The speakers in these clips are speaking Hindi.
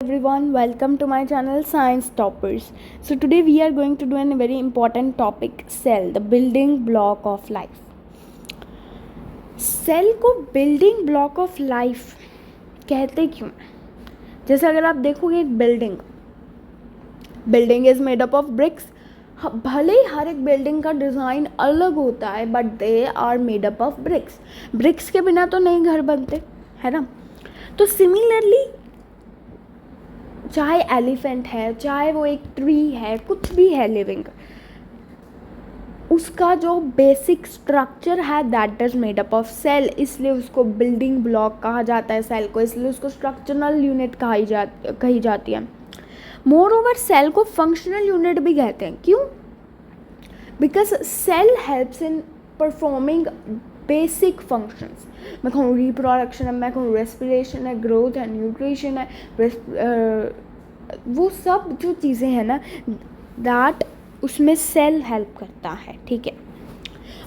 Everyone, welcome to my channel Science Toppers. So today we are going to do a very important topic, cell, the building block of life. Cell को बिल्डिंग ब्लॉक ऑफ लाइफ कहते क्यों? जैसे अगर आप देखोगे एक building is made up of bricks. भले ही हर एक बिल्डिंग का डिज़ाइन अलग होता है but they are made up of bricks के बिना तो नहीं घर बनते, है ना. तो सिमिलरली चाहे एलिफेंट है, चाहे वो एक ट्री है, कुछ भी है लिविंग, उसका जो बेसिक स्ट्रक्चर है that is made up of cell. इसलिए उसको बिल्डिंग ब्लॉक कहा जाता है सेल को, इसलिए उसको स्ट्रक्चरल यूनिट कही जाती है. मोर ओवर सेल को फंक्शनल यूनिट भी कहते हैं. क्यों? Because cell helps in performing basic functions. मैं कहूँ रिप्रोडक्शन है, मैं कहूँ रेस्पिरेशन है, ग्रोथ है, न्यूट्रिशन है, वो सब जो चीज़ें हैं ना दैट उसमें सेल हेल्प करता है. ठीक है.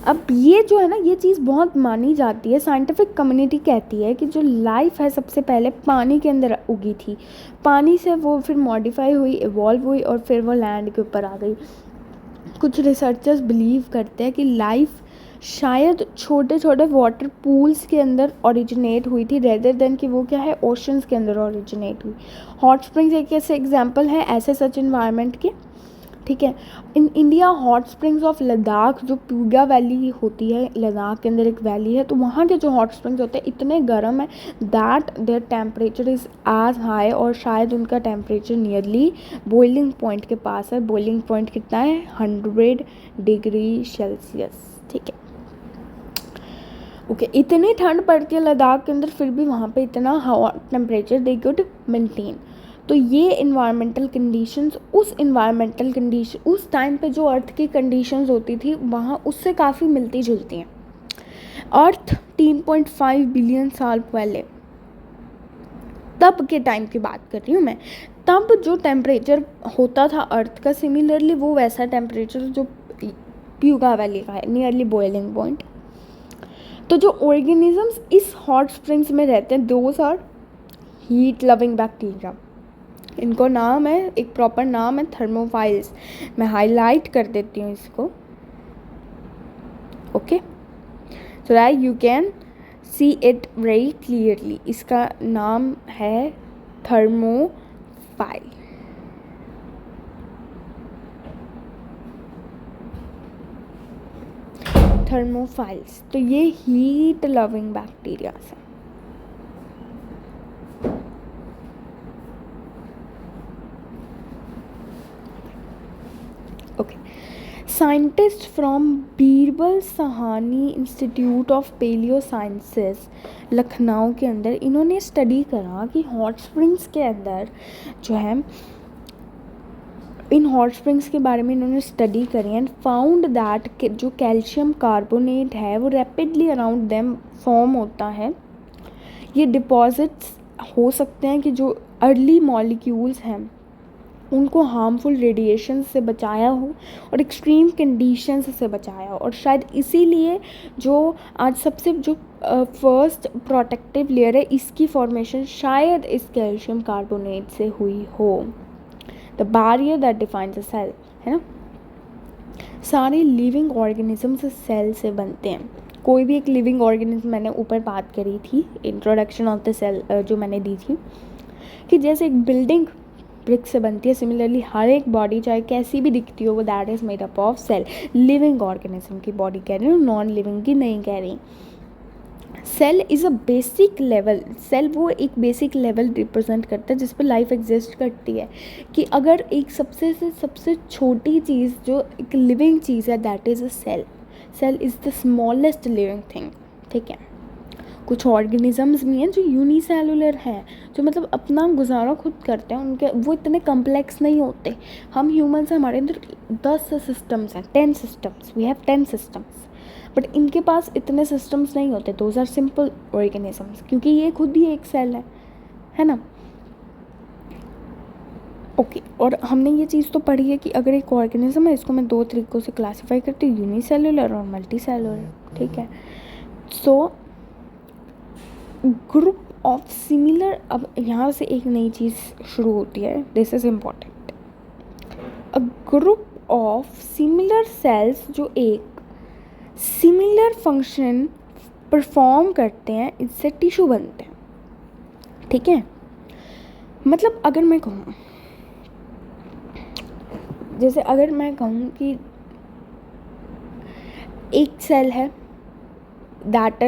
अब ये जो है ना ये चीज़ बहुत मानी जाती है. साइंटिफिक कम्युनिटी कहती है कि जो लाइफ है सबसे पहले पानी के अंदर उगी थी, पानी से वो फिर मॉडिफाई हुई, इवॉल्व हुई और फिर वो लैंड के ऊपर आ गई. कुछ रिसर्चर्स बिलीव करते हैं कि लाइफ शायद छोटे छोटे वाटर पूल्स के अंदर ओरिजिनेट हुई थी रेदर देन कि वो क्या है ओशंस के अंदर ओरिजिनेट हुई. हॉट स्प्रिंग्स एक ऐसे एग्जांपल है ऐसे सच इन्वायरमेंट के. ठीक है. In India hot springs of Ladakh, जो प्यूगा वैली होती है लद्दाख के अंदर एक वैली है, तो वहाँ के जो हॉट स्प्रिंग्स होते हैं इतने गर्म है that their temperature is as high, और शायद उनका टेम्परेचर नियरली बॉइलिंग पॉइंट के पास है. बॉइलिंग पॉइंट कितना है? 100 डिग्री सेल्सियस. ठीक है. ओके. इतनी ठंड पड़ती है लद्दाख के अंदर, फिर भी वहाँ पे इतना टेम्परेचर दे कुड मेंटेन. तो ये इन्वायरमेंटल कंडीशंस उस टाइम पे जो अर्थ की कंडीशंस होती थी वहाँ उससे काफ़ी मिलती जुलती हैं. अर्थ 3.5 बिलियन साल पहले, तब के टाइम की बात कर रही हूँ मैं, तब जो टेम्परेचर होता था अर्थ का सिमिलरली वो वैसा टेम्परेचर जो प्यूगा वैली का है, नियरली बॉइलिंग पॉइंट. तो जो ऑर्गेनिजम्स इस हॉट स्प्रिंग्स में रहते हैं those are heat loving bacteria. इनको नाम है, एक प्रॉपर नाम है थर्मोफाइल्स. मैं हाईलाइट कर देती हूँ इसको. Okay, so that you can see it very clearly. इसका नाम है थर्मोफाइल. थर्मोफाइल्स. तो ये हीट लविंग बैक्टीरिया है. Okay. Scientist from Birbal Sahani institute of paleo sciences Lucknow के अंदर इन्होंने स्टडी करा कि हॉट स्प्रिंग्स के अंदर जो है, इन हॉट स्प्रिंग्स के बारे में इन्होंने स्टडी करी एंड फाउंड दैट जो कैल्शियम कार्बोनेट है वो रैपिडली अराउंड देम फॉर्म होता है. ये डिपॉजिट्स हो सकते हैं कि जो अर्ली मॉलिक्यूल्स हैं उनको हार्मफुल रेडिएशन से बचाया हो और एक्सट्रीम कंडीशंस से बचाया हो, और शायद इसीलिए जो आज सबसे जो फर्स्ट प्रोटेक्टिव लेयर है इसकी फॉर्मेशन शायद इस कैल्शियम कार्बोनेट से हुई हो. The barrier that defines a cell, है ना. सारे लिविंग ऑर्गेनिजम्स सेल से बनते हैं. कोई भी एक लिविंग ऑर्गेनिज्म, मैंने ऊपर बात करी थी इंट्रोडक्शन ऑफ द सेल जो मैंने दी थी, कि जैसे एक बिल्डिंग ब्रिक से बनती है, सिमिलरली हर एक बॉडी चाहे कैसी भी दिखती हो वो that is made up of cell. Living organism की बॉडी कह रही हूँ, नॉन लिविंग की नहीं कह रही. Cell is a basic level. Cell वो एक बेसिक लेवल रिप्रेजेंट करता है जिस पर लाइफ एग्जिस्ट करती है. कि अगर एक सबसे छोटी चीज़ जो एक लिविंग चीज़ है that is a cell. Cell is the smallest living thing. ठीक है. कुछ ऑर्गेनिजम्स भी हैं जो यूनिसेलुलर हैं, जो मतलब अपना गुजारा खुद करते हैं, उनके वो इतने कम्प्लेक्स नहीं होते. हम ह्यूमन्स हैं, हमारे अंदर 10 सिस्टम्स हैं, 10 systems, we have 10 systems, but इनके पास इतने सिस्टम्स नहीं होते. दोज आर सिंपल ऑर्गेनिजम्स, क्योंकि ये खुद ही एक सेल है ना. ओके. और हमने ये चीज़ तो पढ़ी है कि अगर एक ऑर्गेनिज्म है इसको मैं 2 तरीक़ों से क्लासीफाई करती हूँ, यूनिसेलुलर और मल्टी सेलुलर. ठीक है. सो ग्रुप ऑफ सिमिलर, अब यहाँ से एक नई चीज़ शुरू होती है, this is important. A group of similar sales जो एक सिमिलर फंक्शन परफॉर्म करते हैं, इससे टिश्यू बनते हैं, ठीक है। मतलब अगर मैं कहूँ, जैसे अगर मैं कहूँ कि एक सेल है that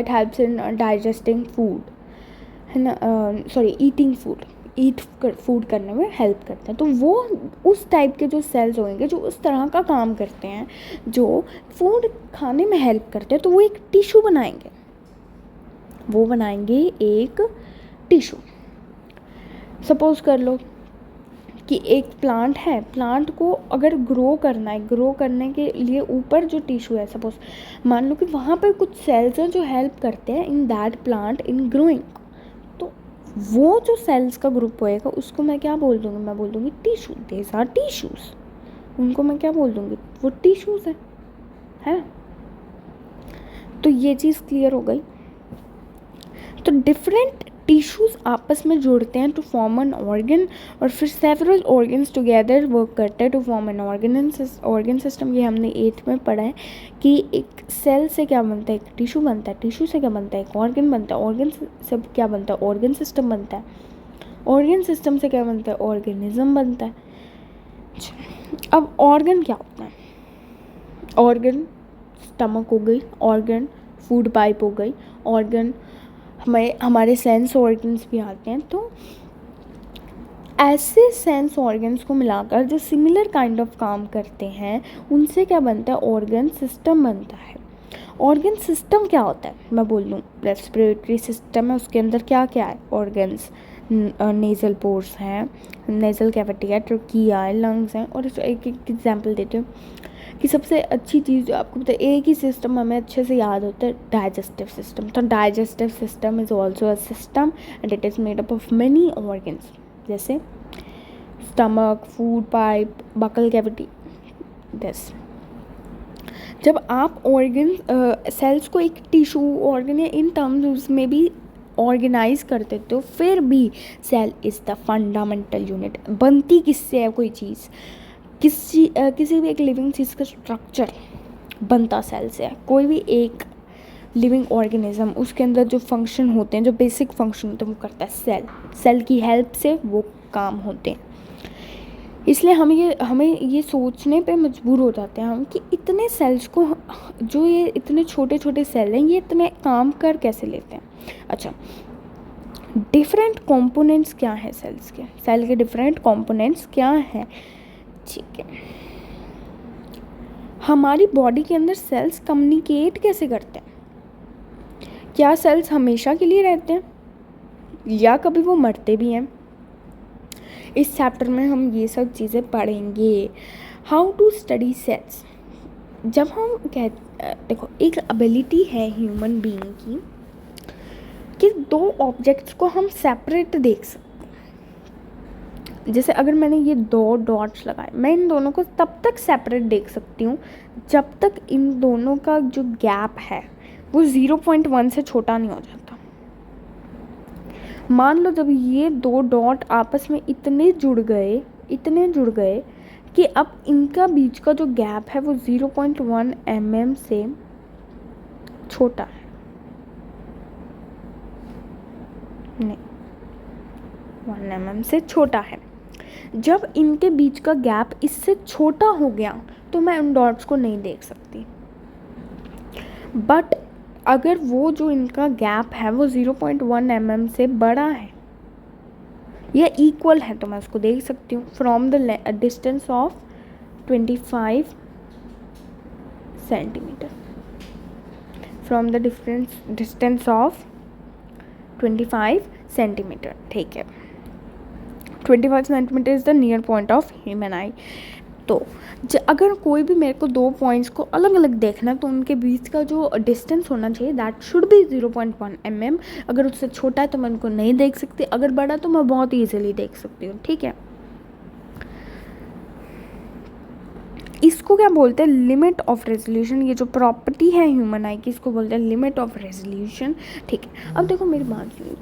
helps in digesting food, है ना, सॉरी ईटिंग फूड, फूड करने में हेल्प करते हैं, तो वो उस टाइप के जो सेल्स होंगे जो उस तरह का काम करते हैं, जो फूड खाने में हेल्प करते हैं, तो वो एक टिश्यू बनाएंगे, वो बनाएंगे एक टिश्यू। सपोज कर लो कि एक प्लांट है, प्लांट को अगर ग्रो करना है, ग्रो करने के लिए ऊपर जो टिश्यू है, सपोज मान लो कि वहाँ पर कुछ सेल्स हैं जो हेल्प करते हैं in that plant in growing, तो वो जो सेल्स का ग्रुप होएगा उसको मैं क्या बोल दूँगी, मैं बोल दूँगी टिश्यू, देज आर टिश्यूज़, उनको मैं क्या बोल दूँगी, वो टिश्यूज़ है ना। तो ये चीज़ क्लियर हो गई। तो डिफरेंट टिश्यूज़ आपस में जुड़ते हैं टू फॉर्म एन ऑर्गन, और फिर सेवरल ऑर्गन्स टुगेदर वर्क करते हैं to form an organ system. ये हमने 8th में पढ़ा है कि एक सेल से क्या बनता है, एक टिश्यू बनता है, टिश्यू से क्या बनता है, एक ऑर्गन बनता है, ऑर्गन से क्या बनता है, ऑर्गन सिस्टम बनता है, ऑर्गन सिस्टम से क्या बनता है, ऑर्गेनिज्म बनता है। अब ऑर्गन क्या होता है, ऑर्गन स्टमक हो गई, ऑर्गन फूड पाइप हो गई, ऑर्गन हमारे सेंस ऑर्गन्स भी आते हैं। तो ऐसे सेंस ऑर्गन्स को मिलाकर जो सिमिलर काइंड ऑफ काम करते हैं, उनसे क्या बनता है, ऑर्गन सिस्टम बनता है। ऑर्गन सिस्टम क्या होता है, मैं बोल दूँ रेस्पिरेटरी सिस्टम है, उसके अंदर क्या क्या है, ऑर्गन्स, नेज़ल पोर्स हैं, नेज़ल कैविटी है, ट्रकिया है, लंग्स हैं। और एक एग्जांपल देती हूँ कि सबसे अच्छी चीज़ जो आपको पता है, एक ही सिस्टम हमें अच्छे से याद होता है, डाइजेस्टिव सिस्टम। तो digestive system is also a system and it is made up of many organs, जैसे stomach, food pipe, buccal cavity, this. जब आप ऑर्गन सेल्स को एक टिश्यू, ऑर्गन या इन टर्म्स में भी ऑर्गेनाइज करते तो फिर भी cell is the fundamental unit. बनती किससे है कोई चीज़, किसी भी एक लिविंग चीज़ का स्ट्रक्चर बनता सेल से है। कोई भी एक लिविंग ऑर्गेनिज्म, उसके अंदर जो फंक्शन होते हैं, जो बेसिक फंक्शन होते हैं, वो करता है सेल की हेल्प से वो काम होते हैं। इसलिए हमें ये सोचने पे मजबूर हो जाते हैं हम कि इतने सेल्स को, जो ये इतने छोटे छोटे सेल हैं, ये इतने काम कर कैसे लेते हैं। अच्छा, डिफरेंट कंपोनेंट्स क्या हैं सेल्स के, सेल के डिफरेंट कंपोनेंट्स क्या हैं, ठीक है। हमारी बॉडी के अंदर सेल्स कम्युनिकेट कैसे करते हैं, क्या सेल्स हमेशा के लिए रहते हैं या कभी वो मरते भी हैं। इस चैप्टर में हम ये सब चीज़ें पढ़ेंगे। How to study cells. जब हम देखो, एक एबिलिटी है ह्यूमन बीइंग की कि दो ऑब्जेक्ट्स को हम सेपरेट देख सकते हैं। जैसे अगर मैंने ये 2 डॉट्स लगाए, मैं इन दोनों को तब तक सेपरेट देख सकती हूँ जब तक इन दोनों का जो गैप है वो 0.1 से छोटा नहीं हो जाता। मान लो जब ये 2 डॉट आपस में इतने जुड़ गए कि अब इनका बीच का जो गैप है वो 0.1 mm से छोटा है, नहीं 1 mm से छोटा है। जब इनके बीच का गैप इससे छोटा हो गया तो मैं उन डॉट्स को नहीं देख सकती। बट अगर वो जो इनका गैप है वो 0.1 mm से बड़ा है या इक्वल है तो मैं उसको देख सकती हूँ। From the distance of 25 centimetre, from the distance of 25 centimetre, ठीक है। 25 centimetre is the near point of human आई। तो अगर कोई भी मेरे को 2 पॉइंट्स को अलग अलग देखना है तो उनके बीच का जो डिस्टेंस होना चाहिए दैट शुड बी 0.1 mm। अगर उससे छोटा है तो मैं उनको नहीं देख सकती, अगर बड़ा तो मैं बहुत ईजिली देख सकती हूँ, ठीक है। इसको क्या बोलते हैं, लिमिट ऑफ रेजोल्यूशन। ये जो प्रॉपर्टी है ह्यूमन आई की, इसको बोलते हैं लिमिट ऑफ रेजोल्यूशन। ठीक है, अब देखो मेरी बात सुनिए,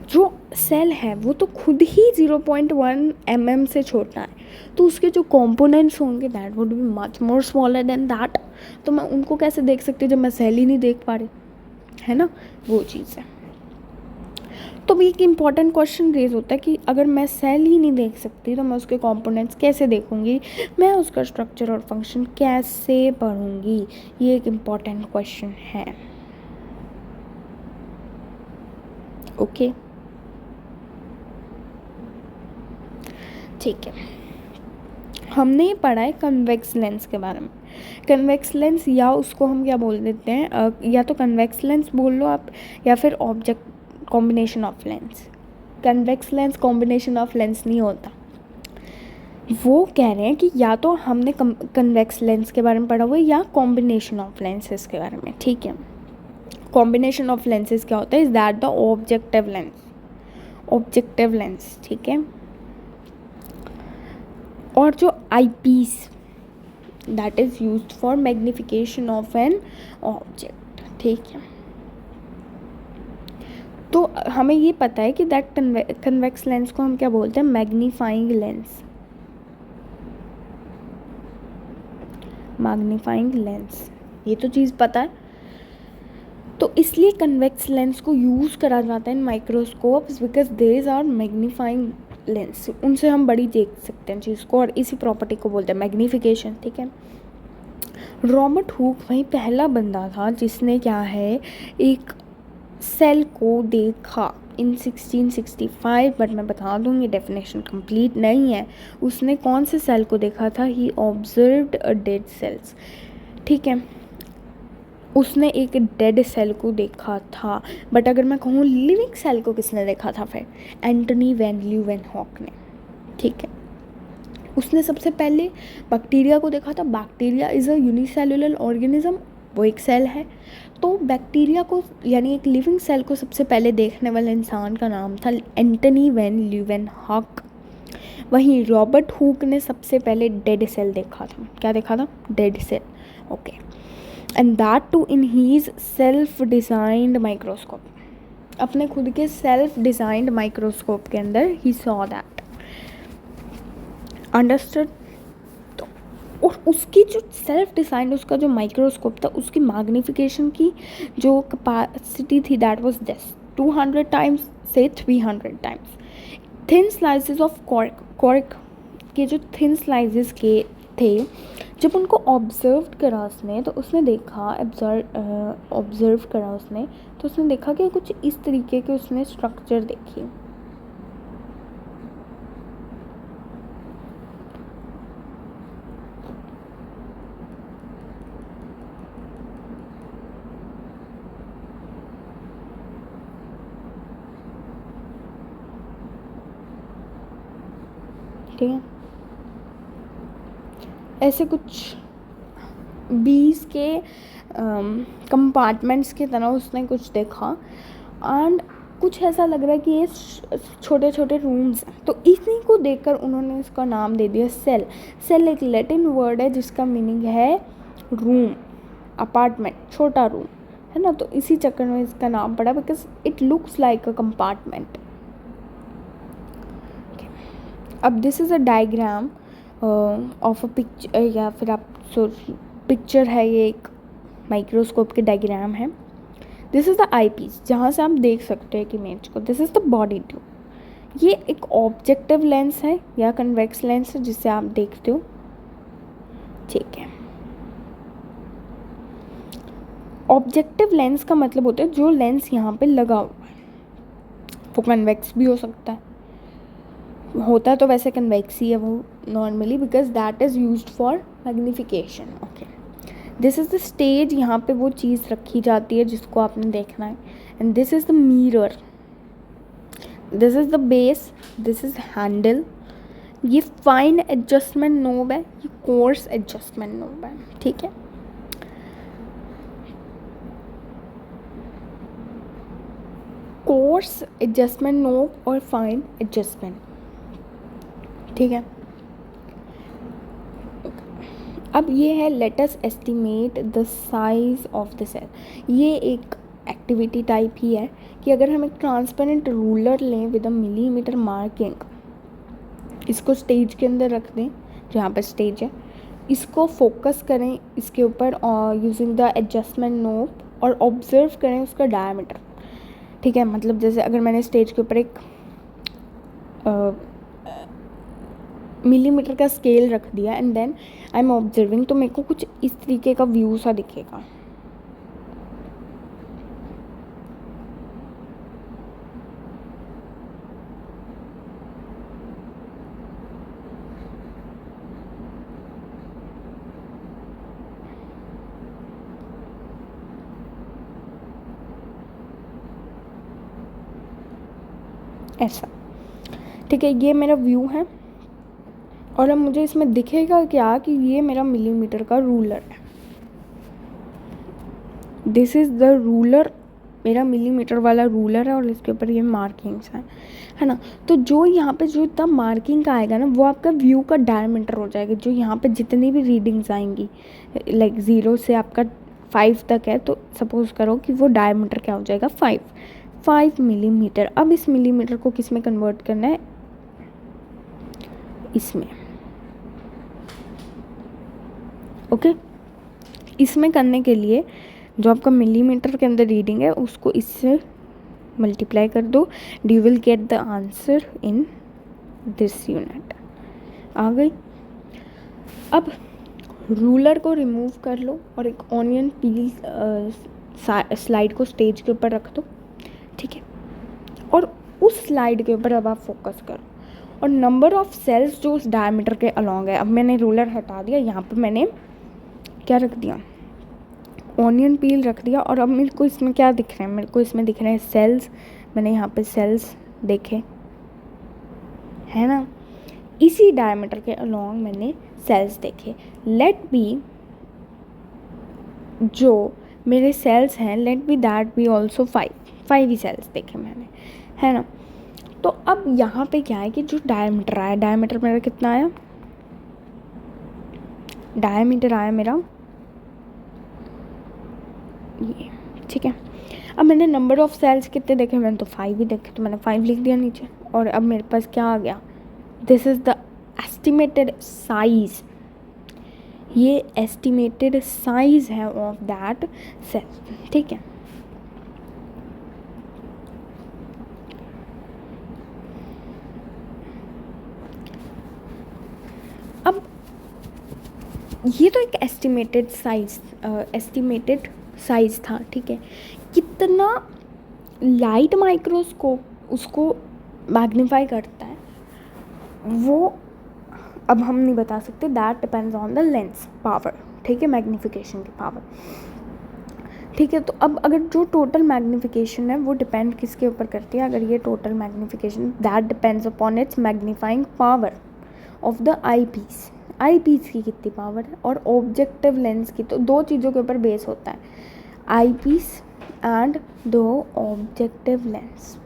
जो सेल है वो तो खुद ही 0.1 mm से छोटा है, तो उसके जो कंपोनेंट्स होंगे that would be much more smaller than that. तो मैं उनको कैसे देख सकती हूँ जब मैं सेल ही नहीं देख पा रही, है ना, वो चीज़ है। तो भी एक इम्पॉर्टेंट क्वेश्चन रेज होता है कि अगर मैं सेल ही नहीं देख सकती तो मैं उसके कंपोनेंट्स कैसे देखूंगी, मैं उसका स्ट्रक्चर और फंक्शन कैसे पढ़ूंगी, ये एक इम्पॉर्टेंट क्वेश्चन है। ओके ठीक है, हमने ये पढ़ा है कन्वेक्स लेंस के बारे में। कन्वेक्स लेंस, या उसको हम क्या बोल देते हैं, या तो कन्वेक्स लेंस बोल लो आप, या फिर object combination of lens. Convex lens combination of lens नहीं होता। वो कह रहे हैं कि या तो हमने कन्वेक्स लेंस के बारे में पढ़ा हुआ है या कॉम्बिनेशन ऑफ लेंसेज के बारे में। ठीक है, कॉम्बिनेशन ऑफ लेंसेज क्या होता है, is that the objective lens, objective lens. ठीक है, और जो eyepiece that is used for magnification of an object. ठीक है, तो हमें ये पता है कि दैट कन्वेक्स लेंस को हम क्या बोलते हैं, मैग्नीफाइंग लेंस, मैग्नीफाइंग लेंस, ये तो चीज़ पता है। तो इसलिए कन्वेक्स लेंस को यूज़ करा जाता है in microscopes because these are magnifying lens, उनसे हम बड़ी देख सकते हैं चीज़ को, और इसी प्रॉपर्टी को बोलते हैं मैग्नीफिकेशन। ठीक है, रॉबर्ट हुक वही पहला बंदा था जिसने क्या है, एक सेल को देखा इन 1665, बट मैं बता दूँगी डेफिनेशन कंप्लीट नहीं है। उसने कौन से सेल को देखा था, ही ऑब्जर्व्ड अ डेड सेल्स। ठीक है, उसने एक डेड सेल को देखा था, बट अगर मैं कहूँ लिविंग सेल को किसने देखा था, फिर एंटनी वैन ल्यूवेनहॉक ने। ठीक है, उसने सबसे पहले बैक्टीरिया को देखा था। Bacteria is a unicellular organism, वो एक सेल है। तो बैक्टीरिया को यानी एक लिविंग सेल को सबसे पहले देखने वाले इंसान का नाम था एंटनी वैन ल्यूवेनहॉक। वहीं रॉबर्ट हुक ने सबसे पहले डेड सेल देखा था। क्या देखा था, dead cell. Okay, and that too in his self designed microscope, अपने खुद के सेल्फ डिज़ाइंड माइक्रोस्कोप के अंदर ही सॉ दैट, अंडरस्टूड। तो और उसकी जो सेल्फ डिज़ाइंड उसका जो माइक्रोस्कोप था, उसकी मैग्निफिकेशन की जो कैपेसिटी थी दैट वाज दिस 200 टाइम्स से 300 times. Thin slices of cork के जो थिन स्लाइसेस के थे, जब उनको ऑब्जर्व करा उसने, तो उसने देखा ऑब्जर्व करा उसने, तो उसने देखा कि कुछ इस तरीके के उसने स्ट्रक्चर देखी। ठीक है, ऐसे कुछ 20 के कंपार्टमेंट्स की तरह उसने कुछ देखा, एंड कुछ ऐसा लग रहा है कि ये छोटे छोटे रूम्स हैं। तो इन्हीं को देखकर उन्होंने इसका नाम दे दिया सेल। सेल एक लैटिन वर्ड है जिसका मीनिंग है रूम, अपार्टमेंट, छोटा रूम, है ना। तो इसी चक्कर में इसका नाम पड़ा because it looks like a compartment. अब this is a diagram of a picture, या फिर आप पिक्चर है, ये एक माइक्रोस्कोप के डायग्राम है। This is the eye piece, जहाँ से आप देख सकते हैं कि इमेज को। This is the body tube, ये एक ऑब्जेक्टिव लेंस है या कन्वेक्स लेंस है जिससे आप देखते हो। ठीक है, ऑब्जेक्टिव लेंस का मतलब होता है जो लेंस यहाँ पे लगा हुआ है, वो कन्वेक्स भी हो सकता है, होता तो वैसे कन्वेक्स ही है वो normally, because that is used for magnification. Okay, this is the stage, यहाँ पे वो चीज़ रखी जाती है जिसको आपने देखना है। And this is the mirror, this is the base, this is handle, ये फाइन एडजस्टमेंट नोब है, ये कोर्स एडजस्टमेंट नोब है। ठीक है, कोर्स एडजस्टमेंट नोब और फाइन एडजस्टमेंट। ठीक है, अब ये है let us estimate the size of the cell. ये एक एक्टिविटी टाइप ही है कि अगर हम एक ट्रांसपेरेंट रूलर लें विद अ मिलीमीटर मार्किंग, इसको स्टेज के अंदर रख दें जहाँ पर स्टेज है, इसको फोकस करें इसके ऊपर यूजिंग द एडजस्टमेंट नोब और ऑब्जर्व करें उसका डायमीटर। ठीक है, मतलब जैसे अगर मैंने स्टेज के ऊपर एक मिलीमीटर का स्केल रख दिया and then I am observing, तो मेरे को कुछ इस तरीके का व्यू सा दिखेगा। ऐसा, ठीक है, ये मेरा व्यू है और अब मुझे इसमें दिखेगा क्या कि ये मेरा मिलीमीटर का रूलर है। दिस इज़ द रूलर, मेरा मिलीमीटर वाला रूलर है और इसके ऊपर ये मार्किंग्स हैं, है ना। तो जो यहाँ पे जो इतना मार्किंग का आएगा ना, वो आपका व्यू का डायमीटर हो जाएगा। जो यहाँ पे जितनी भी रीडिंग्स आएंगी, लाइक 0 से आपका 5 तक है, तो सपोज़ करो कि वो डायमीटर क्या हो जाएगा, 5 मिलीमीटर। अब इस मिलीमीटर को किस में कन्वर्ट करना है, इसमें, ओके। इसमें करने के लिए जो आपका मिलीमीटर के अंदर रीडिंग है उसको इससे मल्टीप्लाई कर दो, you will get the answer in this unit. आ गई। अब रूलर को रिमूव कर लो और एक ऑनियन पील स्लाइड को स्टेज के ऊपर रख दो, ठीक है। और उस स्लाइड के ऊपर अब आप फोकस करो और नंबर ऑफ सेल्स जो उस डायमीटर के अलॉन्ग है। अब मैंने रूलर हटा दिया, यहाँ पे मैंने क्या रख दिया, ऑनियन पील रख दिया। और अब मेरे को इसमें क्या दिख रहे हैं, मेरे को इसमें दिख रहे हैं सेल्स। मैंने यहाँ पे सेल्स देखे, है ना। इसी डायमीटर के अलॉन्ग मैंने सेल्स देखे। लेट बी जो मेरे सेल्स हैं, let be that be also 5 ही सेल्स देखे मैंने, है ना। तो अब यहाँ पे क्या है कि जो डायमीटर आया, डायमीटर मेरा कितना आया, डायमीटर आया मेरा ये, ठीक है। अब मैंने नंबर ऑफ सेल्स कितने देखे, मैंने तो 5 ही देखे, तो मैंने 5 लिख दिया नीचे। और अब मेरे पास क्या आ गया, this is the estimated size. ये एस्टिमेटेड साइज है ऑफ दैट सेल, ठीक है। अब ये तो एक एस्टिमेटेड साइज था, ठीक है। कितना लाइट माइक्रोस्कोप उसको मैग्नीफाई करता है वो अब हम नहीं बता सकते, that depends on the lens power, ठीक है, मैग्नीफिकेशन की पावर, ठीक है। तो अब अगर जो टोटल मैग्नीफिकेशन है वो डिपेंड किसके ऊपर करती है, अगर ये total magnification that depends upon its magnifying power of the eye piece की कितनी पावर है और ऑब्जेक्टिव लेंस की। तो दो चीज़ों के ऊपर बेस होता है, आई पीस एंड दो ऑब्जेक्टिव लेंस।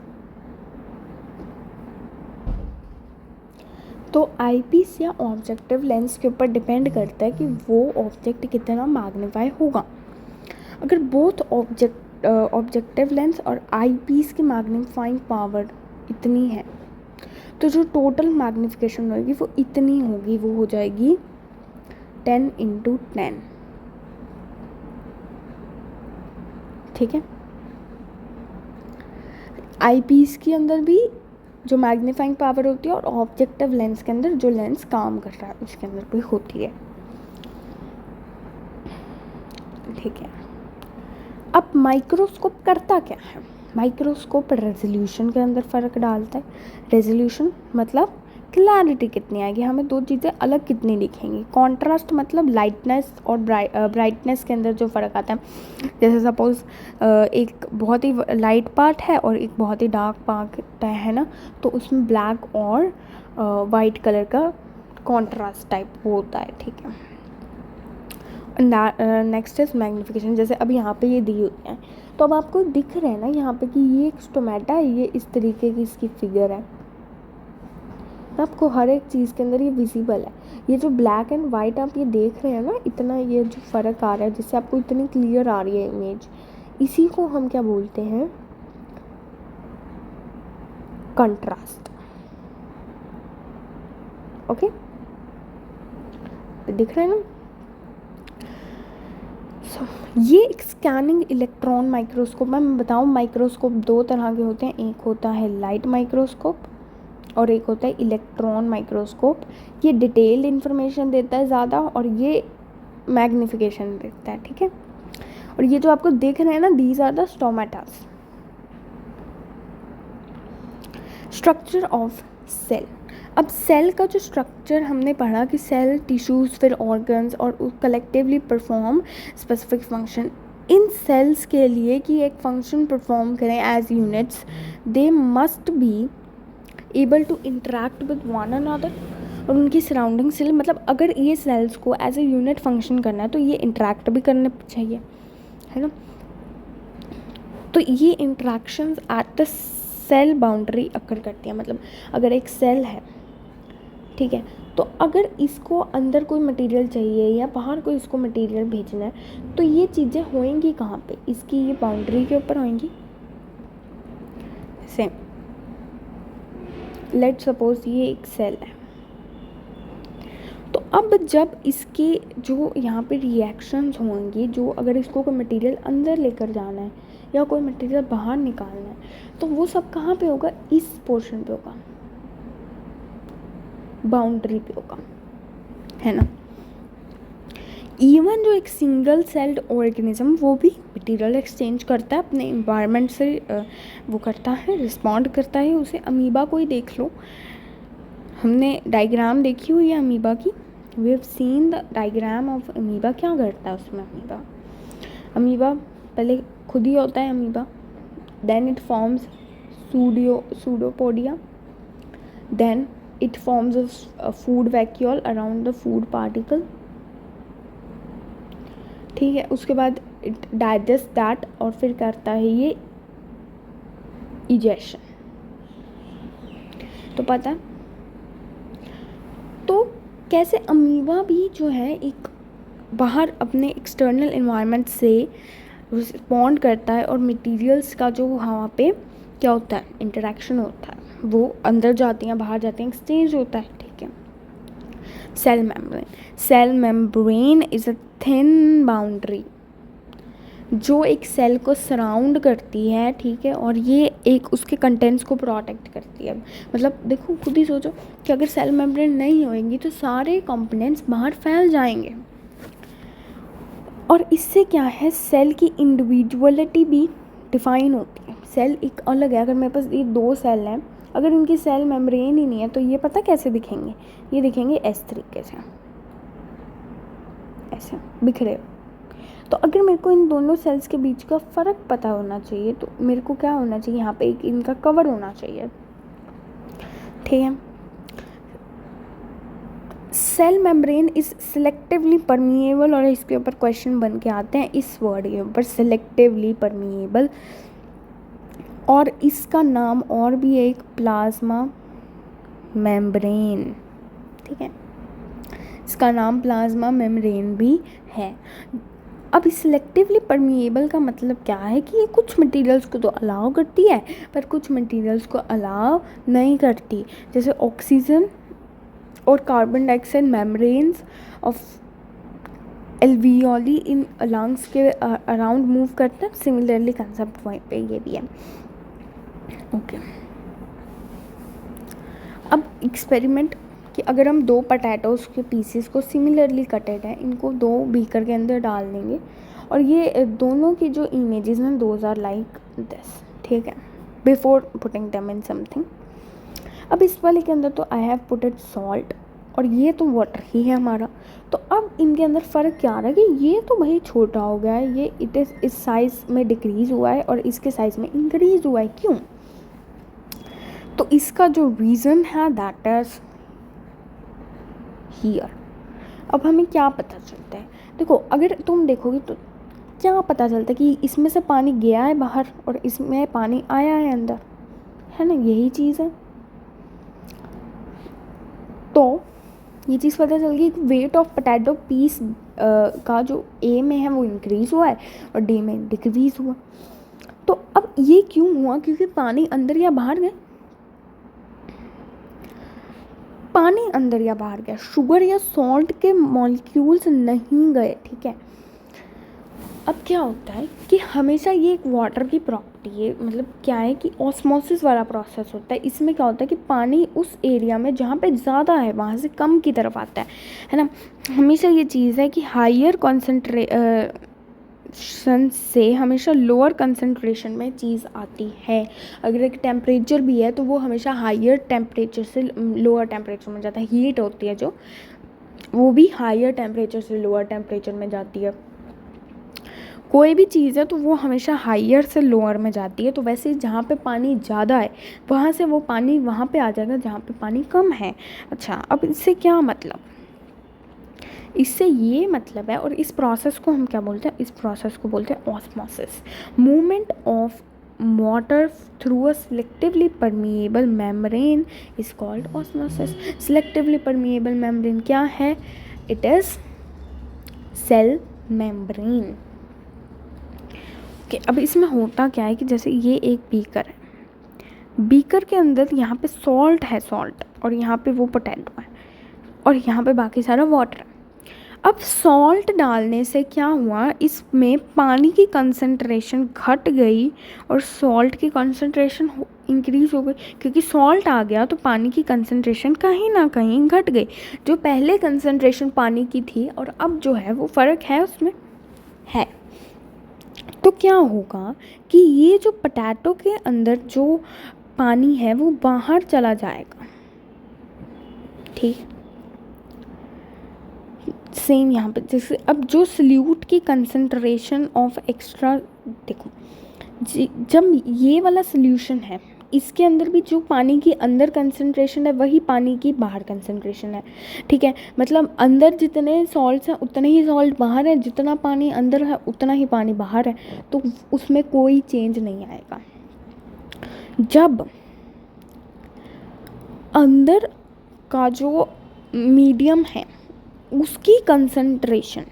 तो आई पीस या ऑब्जेक्टिव लेंस के ऊपर डिपेंड करता है कि वो ऑब्जेक्ट कितना मैग्नीफाई होगा। अगर बोथ ऑब्जेक्टिव लेंस और आई पीस की मैग्नीफाइंग पावर इतनी है तो जो टोटल मैग्नीफिकेशन होगी वो इतनी होगी, वो हो जाएगी 10×10, ठीक है। आई पीस के अंदर भी जो मैग्नीफाइंग पावर होती है और ऑब्जेक्टिव लेंस के अंदर जो लेंस काम कर रहा है उसके अंदर भी होती है, ठीक है। अब माइक्रोस्कोप करता क्या है, माइक्रोस्कोप रेजोल्यूशन के अंदर फ़र्क डालता है। रेजोल्यूशन मतलब क्लैरिटी कितनी आएगी, हमें दो चीज़ें अलग कितनी दिखेंगी। कॉन्ट्रास्ट मतलब लाइटनेस और ब्राइटनेस के अंदर जो फ़र्क आता है। जैसे सपोज़ एक बहुत ही लाइट पार्ट है और एक बहुत ही डार्क पार्ट है ना, तो उसमें ब्लैक और वाइट कलर का कॉन्ट्रास्ट टाइप वो होता है, ठीक है। Next is magnification. जैसे अब यहाँ पे ये दी होती है तो अब आपको दिख रहा है ना यहाँ पे कि ये एक स्टोमेटा है, ये इस तरीके की इसकी फिगर है, तो आपको हर एक चीज़ के अंदर ये विजिबल है। ये जो ब्लैक एंड वाइट आप ये देख रहे हैं ना, इतना ये जो फ़र्क आ रहा है जिससे आपको इतनी क्लियर आ रही है इमेज, इसी को हम क्या बोलते हैं, कंट्रास्ट। ओके, दिख रहा है ना। ये एक स्कैनिंग इलेक्ट्रॉन माइक्रोस्कोप। मैं बताऊँ, माइक्रोस्कोप दो तरह के होते हैं, एक होता है लाइट माइक्रोस्कोप और एक होता है इलेक्ट्रॉन माइक्रोस्कोप। ये डिटेल्ड इन्फॉर्मेशन देता है ज़्यादा और ये मैग्निफिकेशन देता है, ठीक है। और ये जो आपको देख रहे हैं ना, these are the stomatas. Structure of cell. अब सेल का जो स्ट्रक्चर हमने पढ़ा कि सेल टिश्यूज़ फिर ऑर्गन्स और कलेक्टिवली परफॉर्म स्पेसिफिक फंक्शन। इन सेल्स के लिए कि एक फंक्शन परफॉर्म करें as units, they must be able to interact with one another और उनकी सराउंडिंग सेल। मतलब अगर ये सेल्स को एज ए यूनिट फंक्शन करना है तो ये इंटरेक्ट भी करने चाहिए, है ना। तो ये interactions at the cell boundary occur करती है। मतलब अगर एक सेल है, ठीक है, तो अगर इसको अंदर कोई मटेरियल चाहिए या बाहर कोई इसको मटेरियल भेजना है तो ये चीज़ें होएंगी कहाँ पे, इसकी ये बाउंड्री के ऊपर होएंगी। सेम, लेट सपोज ये एक सेल है, तो अब जब इसके जो यहाँ पे रिएक्शंस होंगी, जो अगर इसको कोई मटेरियल अंदर लेकर जाना है या कोई मटेरियल बाहर निकालना है, तो वो सब कहाँ पे होगा, इस पोर्शन पे होगा, बाउंड्री पे होगा, है ना। इवन जो एक सिंगल सेल्ड ऑर्गेनिज्म वो भी मटेरियल एक्सचेंज करता है अपने इन्वायरमेंट से, वो करता है, रिस्पॉन्ड करता है उसे। अमीबा को ही देख लो, हमने डायग्राम देखी हुई है अमीबा की, we have seen the diagram of amoeba. क्या करता है उसमें अमीबा पहले खुद ही होता है amoeba, then it forms pseudopodia, then it forms a food vacuole around the food particle, ठीक है। उसके बाद it digests that और फिर करता है ये इजेशन, तो पता। तो कैसे अमीबा भी जो है एक बाहर अपने एक्सटर्नल एनवायरनमेंट से रिस्पॉन्ड करता है और मटेरियल्स का जो वहाँ पे क्या होता है, इंटरेक्शन होता है, वो अंदर जाती हैं बाहर जाती हैं, एक्सचेंज होता है, ठीक है। Cell membrane. Cell membrane is a thin boundary जो एक सेल को सराउंड करती है, ठीक है, और ये एक उसके कंटेंट्स को प्रोटेक्ट करती है। मतलब देखो, खुद ही सोचो कि अगर सेल मेम्ब्रेन नहीं होएंगी तो सारे कंपोनेंट्स बाहर फैल जाएंगे। और इससे क्या है, सेल की इंडिविजुअलिटी भी डिफाइन होती है। सेल एक अलग है। अगर मेरे पास ये दो सेल हैं, अगर इनकी सेल मेम्ब्रेन ही नहीं है तो ये पता कैसे दिखेंगे, ये दिखेंगे इस तरीके से, ऐसे बिखरे। तो अगर मेरे को इन दोनों सेल्स के बीच का फ़र्क पता होना चाहिए तो मेरे को क्या होना चाहिए, यहाँ पे एक इनका कवर होना चाहिए, ठीक है। Cell membrane is selectively permeable, और इसके ऊपर क्वेश्चन बन के आते हैं इस वर्ड के ऊपर, सिलेक्टिवली परमिएबल। और इसका नाम और भी एक प्लाज्मा मेम्ब्रेन, ठीक है, इसका नाम प्लाज्मा मेम्ब्रेन भी है। अब सिलेक्टिवली परमिएबल का मतलब क्या है कि ये कुछ मटेरियल्स को तो अलाउ करती है पर कुछ मटेरियल्स को अलाउ नहीं करती। जैसे ऑक्सीजन और carbon dioxide membranes of alveoli in lungs के अराउंड मूव करते हैं, सिमिलरली कंसेप्ट वहीं पे ये भी है, ओके। अब एक्सपेरिमेंट कि अगर हम दो पोटैटोज़ के पीसेस को सिमिलरली कटेड है, इनको दो बीकर के अंदर डाल देंगे और ये दोनों की जो इमेजेस हैं दोज आर लाइक दिस, ठीक है, before putting them in something. अब इस वाले के अंदर तो आई हैव पुटेड सॉल्ट और ये तो वाटर ही है हमारा। तो अब इनके अंदर फ़र्क क्या आ रहा है कि ये तो भाई छोटा हो गया है, ये इस साइज़ में डिक्रीज़ हुआ है और इसके साइज़ में इंक्रीज़ हुआ है, क्यों? तो इसका जो रीज़न है दैट इज़ हियर। अब हमें क्या पता चलता है, देखो अगर तुम देखोगे तो क्या पता चलता है कि इसमें से पानी गया है बाहर और इसमें पानी आया है अंदर, है ना, यही चीज़ है। तो ये चीज़ पता चल गई कि वेट ऑफ पोटैटो पीस का जो ए में है वो इंक्रीज़ हुआ है और डी में डिक्रीज़ हुआ। तो अब ये क्यों हुआ? क्योंकि पानी अंदर या बाहर गया, पानी अंदर या बाहर गया, शुगर या सॉल्ट के मॉलिक्यूल्स नहीं गए, ठीक है। अब क्या होता है कि हमेशा ये एक वाटर की प्रॉपर्टी है, मतलब क्या है कि ऑस्मोसिस वाला प्रोसेस होता है। इसमें क्या होता है कि पानी उस एरिया में जहाँ पे ज़्यादा है वहाँ से कम की तरफ आता है ना। हमेशा ये चीज़ है कि हायर कॉन्सेंट्रेशन से हमेशा लोअर कंसंट्रेशन में चीज़ आती है। अगर एक टेम्परेचर भी है तो वो हमेशा हायर टेम्परेचर से लोअर टेम्परेचर में जाता है। हीट होती है जो, वो भी हायर टेम्परेचर से लोअर टेम्परेचर में जाती है। कोई भी चीज़ है तो वो हमेशा हायर से लोअर में जाती है। तो वैसे ही जहाँ पे पानी ज़्यादा है वहाँ से वो पानी वहाँ पे आ जाएगा जहाँ पे पानी कम है। अच्छा, अब इससे क्या मतलब? इससे ये मतलब है, और इस प्रोसेस को हम क्या बोलते हैं? इस प्रोसेस को बोलते हैं osmosis. Movement of water through a selectively permeable membrane is called osmosis. Selectively permeable membrane क्या है? It is cell membrane. अब इसमें होता क्या है कि जैसे ये एक बीकर है, बीकर के अंदर यहाँ पे सॉल्ट है, सॉल्ट, और यहाँ पे वो पोटैटो है, और यहाँ पे बाकी सारा वाटर है। अब सॉल्ट डालने से क्या हुआ? इसमें पानी की कंसंट्रेशन घट गई और सॉल्ट की कंसंट्रेशन इंक्रीज़ हो गई। क्योंकि सॉल्ट आ गया तो पानी की कंसंट्रेशन कहीं ना कहीं घट गई। जो पहले कंसंट्रेशन पानी की थी और अब जो है वो फ़र्क है उसमें है। तो क्या होगा कि ये जो पोटैटो के अंदर जो पानी है वो बाहर चला जाएगा, ठीक। सेम यहाँ पे जैसे अब जो सल्यूट की कंसंट्रेशन ऑफ एक्स्ट्रा, देखो जब ये वाला सॉल्यूशन है इसके अंदर भी जो पानी की अंदर कंसंट्रेशन है वही पानी की बाहर कंसंट्रेशन है, ठीक है। मतलब अंदर जितने सॉल्ट्स हैं उतने ही सॉल्ट बाहर है, जितना पानी अंदर है उतना ही पानी बाहर है, तो उसमें कोई चेंज नहीं आएगा। जब अंदर का जो मीडियम है उसकी कंसंट्रेशन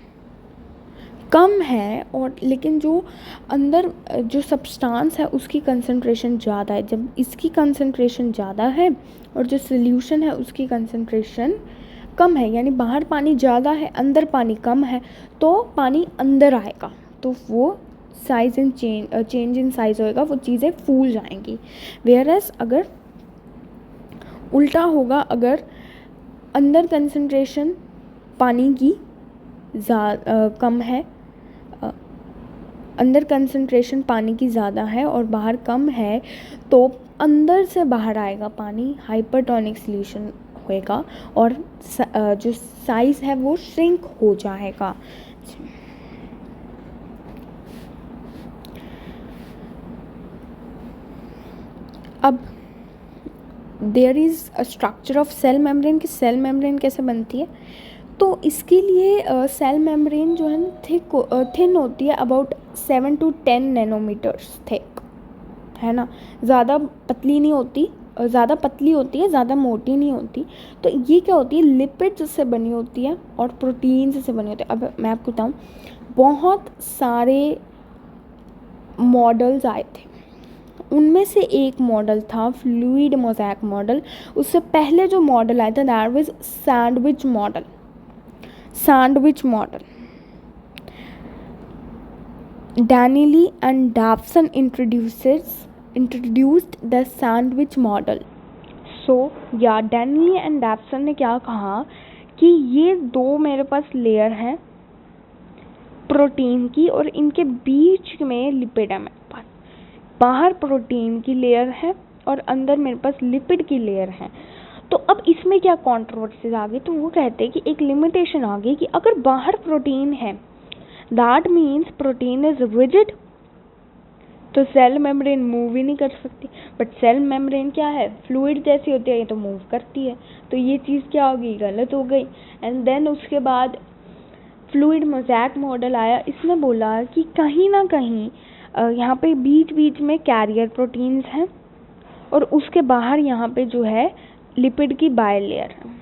कम है और लेकिन जो अंदर जो सब्सटेंस है उसकी कंसंट्रेशन ज़्यादा है, जब इसकी कंसंट्रेशन ज़्यादा है और जो सॉल्यूशन है उसकी कंसंट्रेशन कम है, यानी बाहर पानी ज़्यादा है अंदर पानी कम है, तो पानी अंदर आएगा तो वो size in change in size होएगा, वो चीज़ें फूल जाएंगी। वेयरएस अगर उल्टा होगा, अगर अंदर कंसंट्रेशन पानी की कम है, अंदर कंसंट्रेशन पानी की ज़्यादा है और बाहर कम है, तो अंदर से बाहर आएगा पानी, हाइपरटोनिक सॉल्यूशन होएगा और जो साइज़ है वो श्रिंक हो जाएगा। अब there is a structure of cell membrane कि सेल मेम्ब्रेन कैसे बनती है। तो इसके लिए सेल मेम्ब्रेन जो है ना थिन होती है, अबाउट 7 to 10 नैनोमीटर्स थिक, है ना। ज़्यादा पतली नहीं होती, ज़्यादा पतली होती है, ज़्यादा मोटी नहीं होती। तो ये क्या होती है? लिपिड्स से बनी होती है और प्रोटीन्स से बनी होती है। अब मैं आपको बताऊँ, बहुत सारे मॉडल्स आए थे, उनमें से एक मॉडल था फ्लूइड मोज़ैक मॉडल। उससे पहले जो मॉडल आया था that was sandwich model. Sandwich model, Danelli and Dawson introduced the sandwich model. So yeah, Danelli and Dawson ने क्या कहा कि ये दो मेरे पास लेयर हैं प्रोटीन की और इनके बीच में लिपिड है मेरे पास। बाहर प्रोटीन की लेयर है और अंदर मेरे पास लिपिड की लेयर है। तो अब इसमें क्या कंट्रोवर्सीज आ गई? तो वो कहते हैं कि एक लिमिटेशन आ गई कि अगर बाहर प्रोटीन है that means protein is rigid, तो सेल मेम्ब्रेन मूव ही नहीं कर सकती। बट सेल मेम्ब्रेन क्या है? फ्लूइड जैसी होती है, ये तो मूव करती है। तो ये चीज़ क्या हो गई? गलत हो गई। एंड देन उसके बाद फ्लूइड मोज़ैक मॉडल आया, इसने बोला कि कहीं ना कहीं यहाँ पे बीच बीच में कैरियर प्रोटीन्स हैं और उसके बाहर यहाँ पे जो है लिपिड की बाय लेयर है।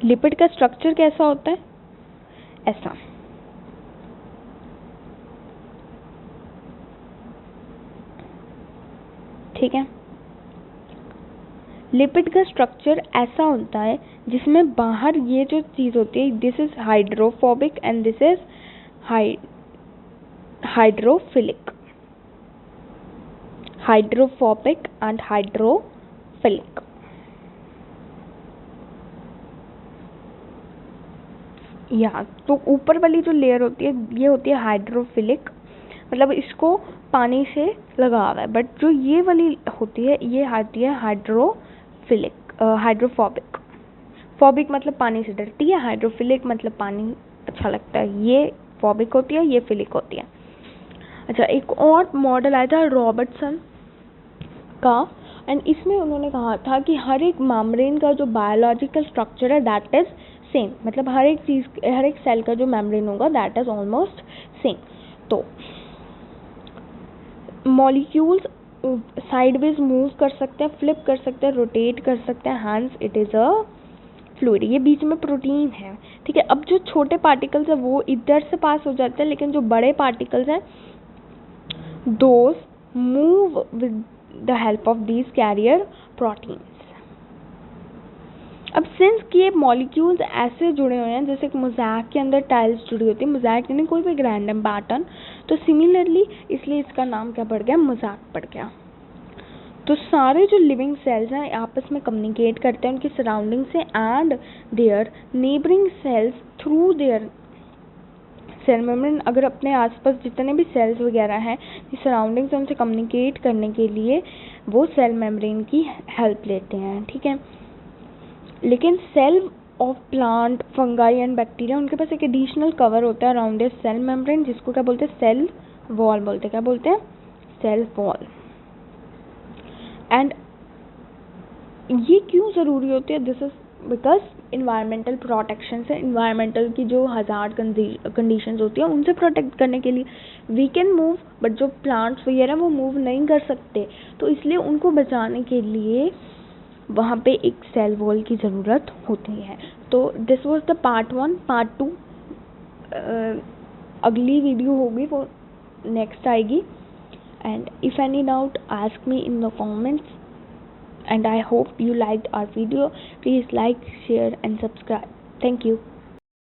लिपिड का स्ट्रक्चर कैसा होता है? ऐसा। ठीक है, लिपिड का स्ट्रक्चर ऐसा होता है जिसमें बाहर ये जो चीज होती है, this is hydrophobic and this is hydrophilic. Hydrophobic and hydrophilic. या तो ऊपर वाली जो लेयर होती है ये होती है हाइड्रोफिलिक, मतलब इसको पानी से लगा हुआ है, बट जो ये वाली होती है ये आती है हाइड्रोफिलिक, हाइड्रोफोबिक। फोबिक मतलब पानी से डरती है, हाइड्रोफिलिक मतलब पानी अच्छा लगता है। ये फोबिक होती है, ये फिलिक होती है। अच्छा, एक और मॉडल आया था रॉबर्टसन का, एंड इसमें उन्होंने कहा था कि हर एक मेम्ब्रेन का जो बायोलॉजिकल स्ट्रक्चर है दैट इज सेम, मतलब हर एक सेल का जो मेम्ब्रेन होगा दैट इज ऑलमोस्ट सेम। तो मॉलिक्यूल्स साइडवेज मूव कर सकते हैं, फ्लिप कर सकते हैं, रोटेट कर सकते हैं, hence it is a fluid. ये बीच में प्रोटीन है। ठीक है, अब जो छोटे पार्टिकल्स है वो इधर से पास हो जाते हैं, लेकिन जो बड़े पार्टिकल्स हैं those move with the help of these carrier proteins. अब सिंस कि ये मॉलिक्यूल्स ऐसे जुड़े हुए हैं जैसे एक मोज़ैक के अंदर टाइल्स जुड़ी होती है, मोज़ैक यानी कोई भी रैंडम पैटर्न, तो सिमिलरली इसलिए इसका नाम क्या पड़ गया? मोज़ैक पड़ गया। तो सारे जो लिविंग सेल्स हैं आपस में कम्युनिकेट करते हैं उनकी सराउंडिंग से and their neighbouring cells through their cell membrane. अगर अपने आसपास जितने भी सेल्स वगैरह हैं सराउंडिंग से उनसे कम्युनिकेट करने के लिए वो सेल मेम्ब्रेन की हेल्प लेते हैं। ठीक है, लेकिन cell of plant, fungi and bacteria उनके पास एक एडिशनल कवर होता है अराउंड द सेल मेम्ब्रेन, जिसको क्या बोलते हैं? सेल वॉल बोलते हैं। क्या बोलते हैं? Cell wall. एंड ये क्यों ज़रूरी होती है? This is because environmental protection से, इन्वायरमेंटल की जो हज़ार्ड कंडीशंस होती है उनसे प्रोटेक्ट करने के लिए। वी कैन मूव बट जो प्लांट्स वगैरह वो मूव नहीं कर सकते, तो इसलिए उनको बचाने के लिए वहाँ पे एक सेल वॉल की ज़रूरत होती है। तो this was the part 1। Part 2 अगली वीडियो होगी, वो नेक्स्ट आएगी। And if any doubt ask me in the comments, and I hope you liked our video. Please like, share and subscribe. Thank you.